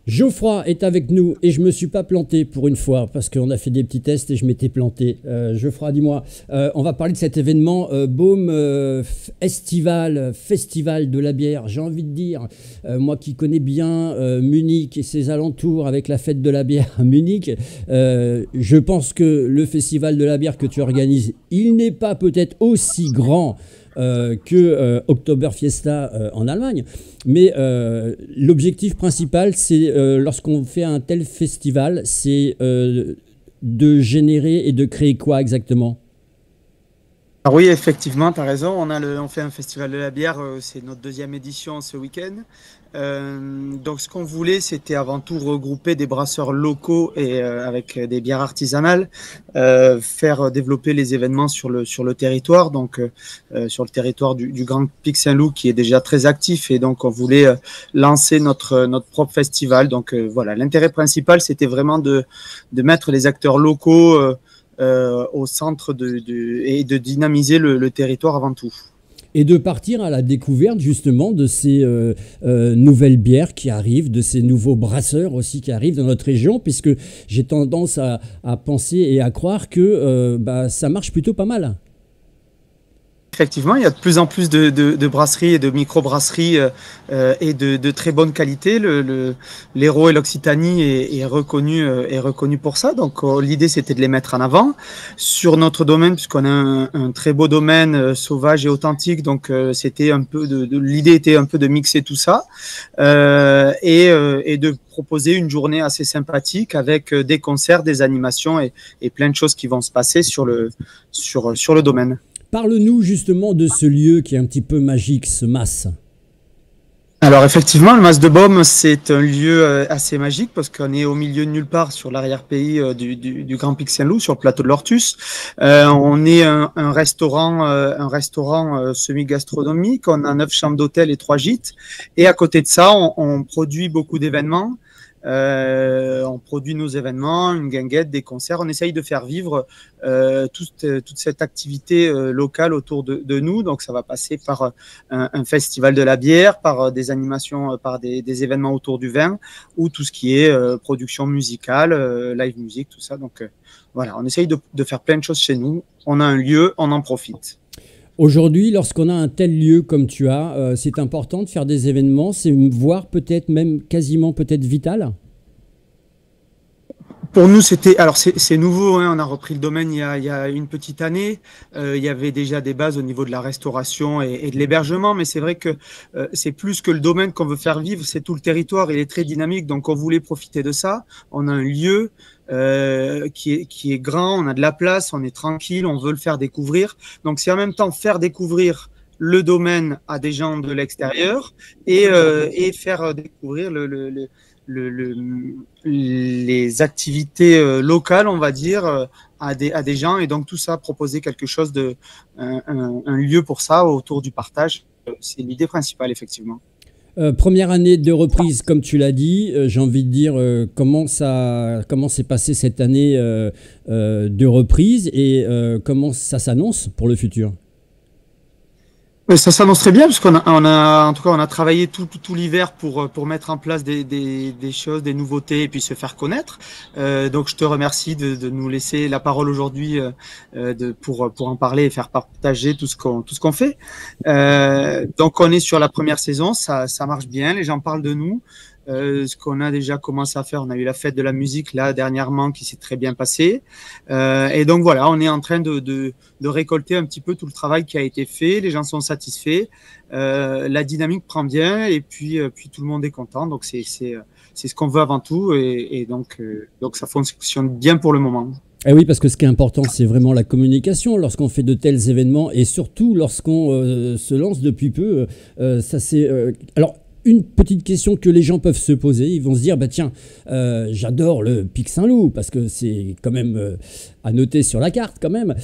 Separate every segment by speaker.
Speaker 1: Geoffroy est avec nous et je me suis pas planté pour une fois parce qu'on a fait des petits tests et je m'étais planté. Geoffroy, dis-moi, on va parler de cet événement Baume Estival, Festival de la bière. J'ai envie de dire, moi qui connais bien Munich et ses alentours avec la fête de la bière à Munich, je pense que le festival de la bière que tu organises, il n'est pas peut-être aussi grand que Oktoberfiesta en Allemagne. Mais l'objectif principal, c'est lorsqu'on fait un tel festival, c'est de générer et de créer quoi exactement?
Speaker 2: Alors oui, effectivement, tu as raison. On fait un festival de la bière, c'est notre deuxième édition ce week-end. Donc ce qu'on voulait, c'était avant tout regrouper des brasseurs locaux et avec des bières artisanales, faire développer les événements sur le territoire, donc sur le territoire du Grand Pic Saint-Loup qui est déjà très actif, et donc on voulait lancer notre propre festival. Donc voilà, l'intérêt principal, c'était vraiment de mettre les acteurs locaux au centre et de dynamiser le territoire avant tout.
Speaker 1: Et de partir à la découverte justement de ces nouvelles bières qui arrivent, de ces nouveaux brasseurs aussi qui arrivent dans notre région, puisque j'ai tendance à penser et à croire que ça marche plutôt pas mal.
Speaker 2: Effectivement, il y a de plus en plus de brasseries et de micro-brasseries et de très bonne qualité. L'Hérault et l'Occitanie est reconnu pour ça. Donc l'idée, c'était de les mettre en avant. Sur notre domaine, puisqu'on a un très beau domaine sauvage et authentique, donc l'idée était un peu de mixer tout ça et de proposer une journée assez sympathique avec des concerts, des animations et plein de choses qui vont se passer sur le domaine.
Speaker 1: Parle-nous justement de ce lieu qui est un petit peu magique, ce Mas.
Speaker 2: Alors effectivement, le Mas de Baume, c'est un lieu assez magique parce qu'on est au milieu de nulle part sur l'arrière-pays du Grand Pic Saint-Loup, sur le plateau de l'Ortus. On est un restaurant semi-gastronomique. On a 9 chambres d'hôtel et 3 gîtes. Et à côté de ça, on produit beaucoup d'événements. On produit nos événements, une guinguette, des concerts. On essaye de faire vivre toute cette activité locale autour de nous. Donc, ça va passer par un festival de la bière, par des animations, par des événements autour du vin, ou tout ce qui est production musicale, live music, tout ça. Donc, voilà, on essaye de faire plein de choses chez nous. On a un lieu, on en profite.
Speaker 1: Aujourd'hui, lorsqu'on a un tel lieu comme tu as, c'est important de faire des événements, c'est voire peut-être même quasiment peut-être vital.
Speaker 2: Pour nous, c'est nouveau, hein. On a repris le domaine il y a une petite année. Il y avait déjà des bases au niveau de la restauration et de l'hébergement, mais c'est vrai que c'est plus que le domaine qu'on veut faire vivre, c'est tout le territoire. Il est très dynamique, donc on voulait profiter de ça. On a un lieu qui est grand, on a de la place, on est tranquille, on veut le faire découvrir. Donc c'est en même temps faire découvrir le domaine à des gens de l'extérieur et faire découvrir les activités locales, on va dire, à des gens. Et donc tout ça, proposer quelque chose un lieu pour ça, autour du partage, c'est l'idée principale, effectivement.
Speaker 1: Première année de reprise, comme tu l'as dit, j'ai envie de dire comment s'est passée cette année de reprise et comment ça s'annonce pour le futur.
Speaker 2: Ça s'annonce très bien parce en tout cas, on a travaillé tout l'hiver pour mettre en place des choses, des nouveautés et puis se faire connaître. Donc, je te remercie de nous laisser la parole aujourd'hui pour en parler et faire partager tout ce qu'on fait. Donc, on est sur la première saison, ça marche bien, les gens parlent de nous. Ce qu'on a déjà commencé à faire, on a eu la fête de la musique là dernièrement qui s'est très bien passée, et donc voilà, on est en train de récolter un petit peu tout le travail qui a été fait. Les gens sont satisfaits, la dynamique prend bien et puis tout le monde est content, donc c'est ce qu'on veut avant tout, et donc ça fonctionne bien pour le moment.
Speaker 1: Eh oui, parce que ce qui est important, c'est vraiment la communication lorsqu'on fait de tels événements et surtout lorsqu'on se lance depuis peu. Alors, une petite question que les gens peuvent se poser, ils vont se dire, bah tiens, j'adore le Pic Saint-Loup, parce que c'est quand même à noter sur la carte quand même.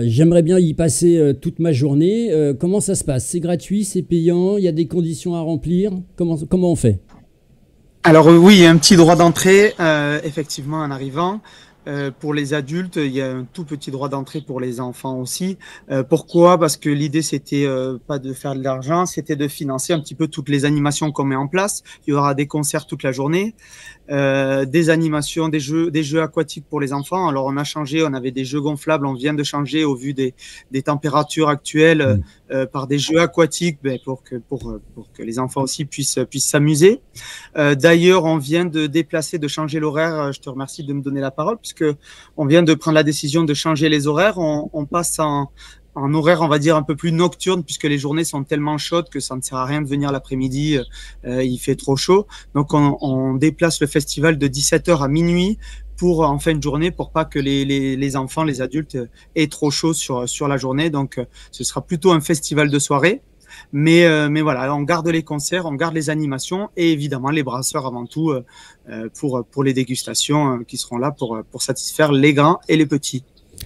Speaker 1: J'aimerais bien y passer toute ma journée. Comment ça se passe? C'est gratuit, c'est payant, il y a des conditions à remplir? Comment on fait?
Speaker 2: Alors oui, il y a un petit droit d'entrée, effectivement, en arrivant. Pour les adultes, il y a un tout petit droit d'entrée pour les enfants aussi. Pourquoi? Parce que l'idée, c'était pas de faire de l'argent, c'était de financer un petit peu toutes les animations qu'on met en place. Il y aura des concerts toute la journée, des animations, des jeux aquatiques pour les enfants. Alors, on a changé, on avait des jeux gonflables, on vient de changer au vu des températures actuelles par des jeux aquatiques pour que les enfants aussi puissent s'amuser. D'ailleurs, on vient de déplacer, de changer l'horaire. Je te remercie de me donner la parole, puisque on vient de prendre la décision de changer les horaires. On passe en horaire, on va dire, un peu plus nocturne, puisque les journées sont tellement chaudes que ça ne sert à rien de venir l'après-midi, il fait trop chaud. Donc, on déplace le festival de 17h à minuit pour en fin de journée, pour pas que les enfants, les adultes aient trop chaud sur la journée. Donc, ce sera plutôt un festival de soirée. Mais voilà, on garde les concerts, on garde les animations et évidemment les brasseurs avant tout pour les dégustations qui seront là pour satisfaire les grands et les petits.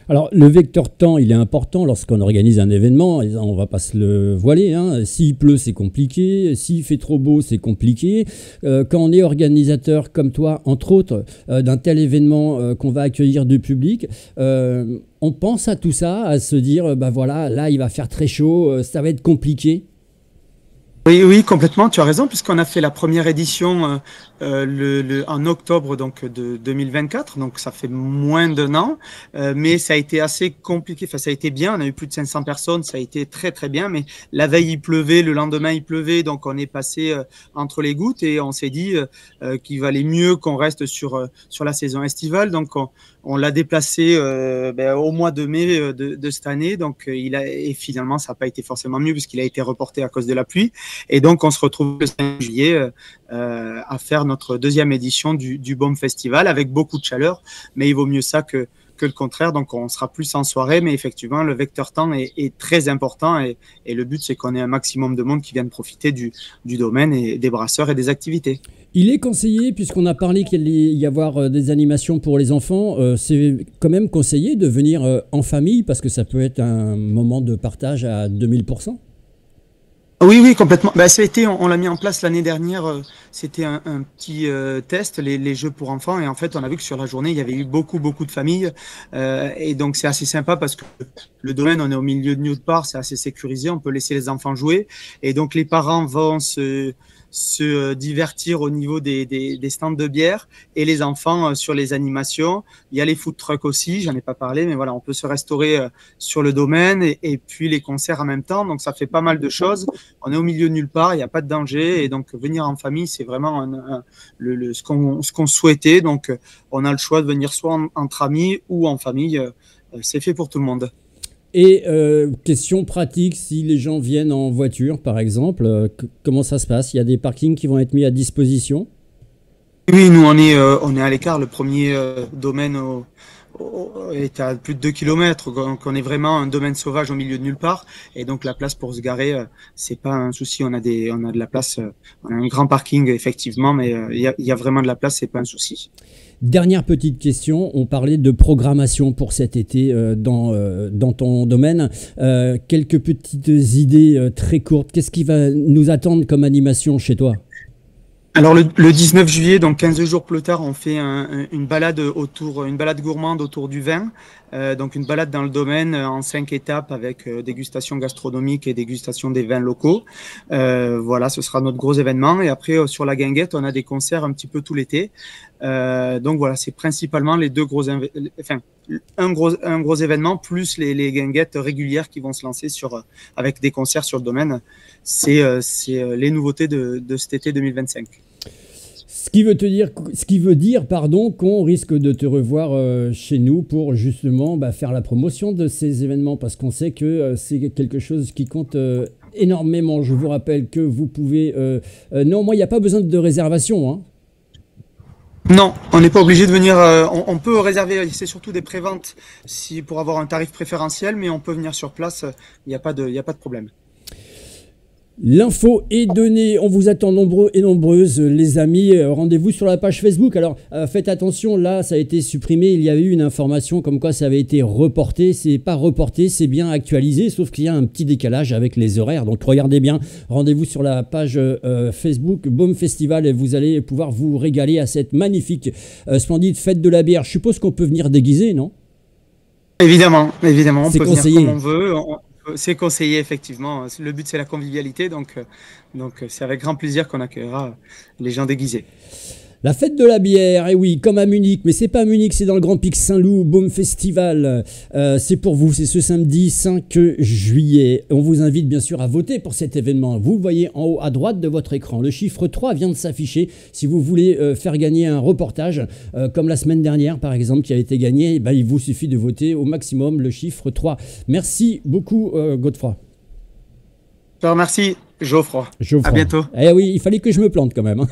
Speaker 1: Alors, le vecteur temps, il est important lorsqu'on organise un événement. On ne va pas se le voiler, hein. S'il pleut, c'est compliqué. S'il fait trop beau, c'est compliqué. Quand on est organisateur comme toi, entre autres, d'un tel événement qu'on va accueillir du public, on pense à tout ça, à se dire, bah voilà, là, il va faire très chaud, ça va être compliqué.
Speaker 2: Oui, oui, complètement, tu as raison, puisqu'on a fait la première édition en octobre donc, de 2024, donc ça fait moins d'un an, mais ça a été assez compliqué, enfin ça a été bien, on a eu plus de 500 personnes, ça a été très très bien, mais la veille il pleuvait, le lendemain il pleuvait, donc on est passé entre les gouttes et on s'est dit qu'il valait mieux qu'on reste sur la saison estivale, donc on l'a déplacé au mois de mai de cette année, donc et finalement ça n'a pas été forcément mieux puisqu'il a été reporté à cause de la pluie. Et donc, on se retrouve le 5 juillet à faire notre deuxième édition du Baume Festival avec beaucoup de chaleur. Mais il vaut mieux ça que le contraire. Donc, on sera plus en soirée. Mais effectivement, le vecteur temps est très important. Et le but, c'est qu'on ait un maximum de monde qui vienne profiter du domaine et des brasseurs et des activités.
Speaker 1: Il est conseillé, puisqu'on a parlé qu'il allait y avoir des animations pour les enfants, c'est quand même conseillé de venir en famille parce que ça peut être un moment de partage à 2000%.
Speaker 2: Oui, oui, complètement. Bah, ça a été, on l'a mis en place l'année dernière. C'était un petit test, les jeux pour enfants. Et en fait, on a vu que sur la journée, il y avait eu beaucoup de familles. Et donc, c'est assez sympa parce que le domaine, on est au milieu de nulle part, c'est assez sécurisé. On peut laisser les enfants jouer. Et donc, les parents vont se divertir au niveau des stands de bière et les enfants sur les animations. Il y a les food trucks aussi, j'en ai pas parlé, mais voilà, on peut se restaurer sur le domaine et puis les concerts en même temps. Donc, ça fait pas mal de choses. On est au milieu de nulle part, il n'y a pas de danger. Et donc, venir en famille, c'est vraiment ce qu'on souhaitait. Donc, on a le choix de venir soit entre amis ou en famille. C'est fait pour tout le monde.
Speaker 1: Et question pratique, si les gens viennent en voiture, par exemple, comment ça se passe? Il y a des parkings qui vont être mis à disposition?
Speaker 2: Oui, nous, on est à l'écart. Le premier domaine est à plus de 2 km. Donc, on est vraiment un domaine sauvage au milieu de nulle part. Et donc, la place pour se garer, c'est pas un souci. On a de la place. On a un grand parking, effectivement, mais il y a vraiment de la place, c'est pas un souci.
Speaker 1: Dernière petite question, on parlait de programmation pour cet été dans ton domaine. Quelques petites idées très courtes. Qu'est-ce qui va nous attendre comme animation chez toi?
Speaker 2: Alors le 19 juillet, donc 15 jours plus tard, on fait une balade gourmande autour du vin. Donc une balade dans le domaine en 5 étapes avec dégustation gastronomique et dégustation des vins locaux. Voilà, ce sera notre gros événement. Et après sur la guinguette, on a des concerts un petit peu tout l'été. Donc voilà, c'est principalement les deux gros, un gros événement plus les guinguettes régulières qui vont se lancer avec des concerts sur le domaine. C'est les nouveautés de cet été 2025.
Speaker 1: Ce qui veut dire qu'on risque de te revoir chez nous pour justement faire la promotion de ces événements parce qu'on sait que c'est quelque chose qui compte énormément. Je vous rappelle que vous pouvez... non, moi, il n'y a pas besoin de réservation, hein.
Speaker 2: Non, on n'est pas obligé de venir. On peut réserver, c'est surtout des préventes pour avoir un tarif préférentiel, mais on peut venir sur place. Il n'y a pas de problème.
Speaker 1: L'info est donnée, on vous attend nombreux et nombreuses les amis, rendez-vous sur la page Facebook. Alors faites attention, là ça a été supprimé, il y a eu une information comme quoi ça avait été reporté, c'est pas reporté, c'est bien actualisé, sauf qu'il y a un petit décalage avec les horaires, donc regardez bien, rendez-vous sur la page Facebook Baume Festival et vous allez pouvoir vous régaler à cette magnifique, splendide fête de la bière. Je suppose qu'on peut venir déguisé, non?
Speaker 2: Évidemment, évidemment, on
Speaker 1: C'est
Speaker 2: peut
Speaker 1: conseillé.
Speaker 2: venir comme on veut. C'est conseillé, effectivement. Le but, c'est la convivialité. Donc c'est avec grand plaisir qu'on accueillera les gens déguisés.
Speaker 1: La fête de la bière, et oui, comme à Munich, mais c'est pas à Munich, c'est dans le Grand Pic Saint-Loup, Baume Festival. C'est pour vous, c'est ce samedi 5 juillet. On vous invite bien sûr à voter pour cet événement. Vous le voyez en haut à droite de votre écran. Le chiffre 3 vient de s'afficher. Si vous voulez faire gagner un reportage, comme la semaine dernière par exemple, qui a été gagné, ben, il vous suffit de voter au maximum le chiffre 3. Merci beaucoup Godefroy.
Speaker 2: Je te remercie, Geoffroy.
Speaker 1: Geoffroy.
Speaker 2: À bientôt.
Speaker 1: Eh oui, il fallait que je me plante quand même.